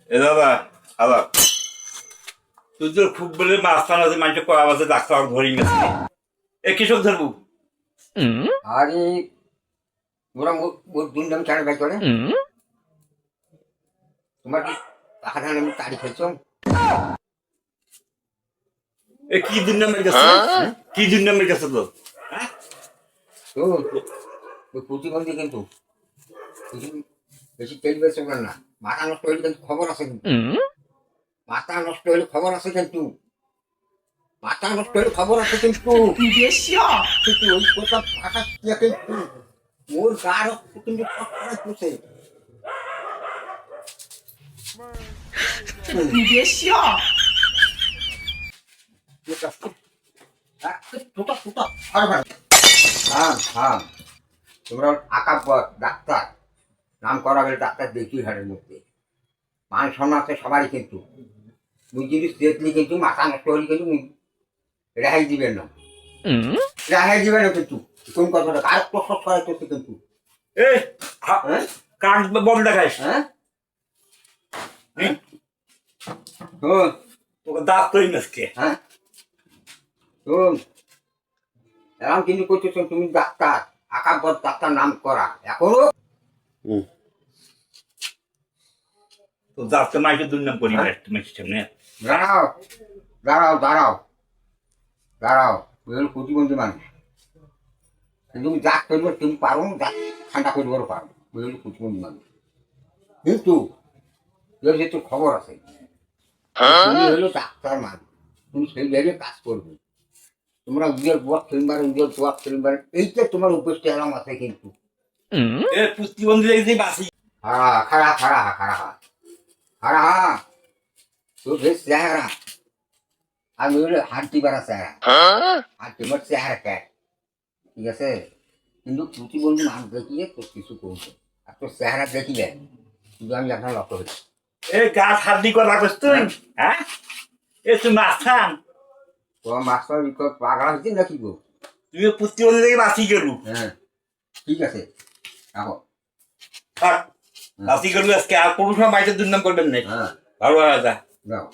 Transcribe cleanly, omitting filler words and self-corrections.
এ দাদা দাদা তুই তো খুব বলে মাছ টান আছে মানুষের কয়া বাজে ডাক্তার ধরি গেছে এ কৃষক ধরবো আরে তোরা মোট দুর্নাম ছাড়া ভাই করে তোমার কি টাকা ধান আমি তাড়ি খেয়েছ এ কি দুর্নামের কাছে কি দুর্নামের কাছে তো হ্যাঁ তো ওই প্রতিবন্ধী কিন্তু বেশি বেশি তেল বেশি না মাথা নষ্ট হলে কিন্তু খবর আছে কিন্তু মাথা নষ্ট হলে খবর আছে কিন্তু মাথা নষ্ট হলে খবর আছে কিন্তু কিন্তু ওই কথা ফাঁকা কিন্তু মোর গা রক্ত কিন্তু ফটফট করছে হ্যাঁ তোমরা আঁকা ডাক্তার নাম করা গেলে ডাক্তার দেখি হাটের মধ্যে মান সম্মান আছে সবারই কিন্তু মুই যদি দেখলি কিন্তু মাথা নষ্ট হলে কিন্তু রেহাই দিবেন না রেহাই দিবেন না কিন্তু কোন কথাটা আর প্রশ্ন করা করছে কিন্তু এ কাক বল দেখাইস হ্যাঁ তোকে দাঁত তৈরি আজকে হ্যাঁ তো এরকম কিন্তু করতেছ তুমি ডাক্তার আকাব্বর ডাক্তার নাম করা এখনো তো দাঁতকে মাইকে দুর্নাম করি তুমি সামনে দাঁড়াও দাঁড়াও দাঁড়াও দাঁড়াও ওই হলো প্রতিবন্ধী মানুষ তুমি ডাক করবে তুমি পারো ডাক ঠান্ডা করবার পারো ওই হলো প্রতিবন্ধী মানুষ কিন্তু এর যেহেতু খবর আছে তুমি হলো ডাক্তার মানুষ তুমি সেই জায়গায় কাজ করবে তোমরা উজের বুয়া খেলবার উজের বুয়া খেলবার এইটা তোমার উপস্থিত এলাম আছে কিন্তু এ প্রতিবন্ধী দেখছি বাসি খাড়া খাড়া খাড়া খাড়া তো বেশ চেহারা আমি হলো হাঁটি বাড়া চেহারা হাঁটি আমার চেহারা ক্যাট ঠিক আছে কিন্তু প্রতিবন্ধী মানুষ দেখিয়ে তোর কিছু করবে আর তোর চেহারা দেখিলে কিন্তু আমি আপনার লক্ষ্য হচ্ছি এ গাছ হাত দিয়ে কথা করছ তুই হ্যাঁ এ তুই মাছ খান তোমার মাস্টার পাগলা হচ্ছে নাকি গো তুমি প্রতিবন্ধী দেখে বাসি করবো হ্যাঁ ঠিক আছে রাখো বাসি করবো আজকে আর কোনো সময় বাড়িতে দুর্নাম করবেন না হ্যাঁ ভালো রাজা যাও